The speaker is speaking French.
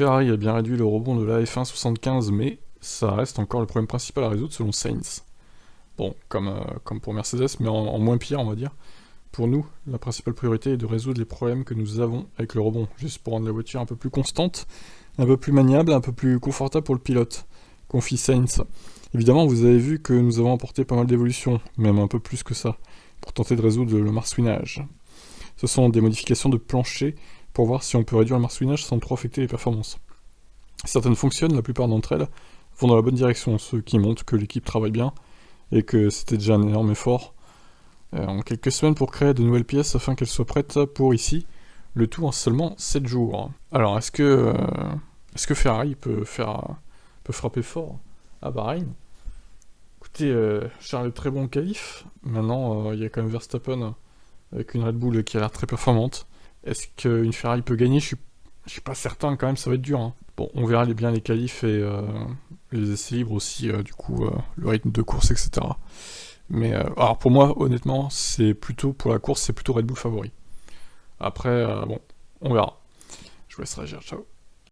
Ferrari a bien réduit le rebond de la F1 75, mais ça reste encore le problème principal à résoudre selon Sainz. Bon, comme pour Mercedes, mais en moins pire, on va dire. Pour nous, la principale priorité est de résoudre les problèmes que nous avons avec le rebond, juste pour rendre la voiture un peu plus constante, un peu plus maniable, un peu plus confortable pour le pilote, confie Sainz. Évidemment, vous avez vu que nous avons apporté pas mal d'évolutions, même un peu plus que ça, pour tenter de résoudre le marsouinage. Ce sont des modifications de plancher pour voir si on peut réduire le marsouinage sans trop affecter les performances. Certaines fonctionnent, la plupart d'entre elles vont dans la bonne direction, ce qui montre que l'équipe travaille bien et que c'était déjà un énorme effort en quelques semaines pour créer de nouvelles pièces afin qu'elles soient prêtes pour ici, le tout en seulement 7 jours. Alors, est-ce que Ferrari peut frapper fort à Bahreïn? Écoutez, Charles est très bon qualif. Maintenant, il y a quand même Verstappen avec une Red Bull qui a l'air très performante. Est-ce qu'une Ferrari peut gagner? Je suis pas certain quand même, ça va être dur. Hein. Bon, on verra bien les qualifs et les essais libres aussi, le rythme de course, etc. Mais alors pour moi, honnêtement, pour la course, c'est plutôt Red Bull favori. Après, bon, on verra. Je vous laisse réagir, ciao.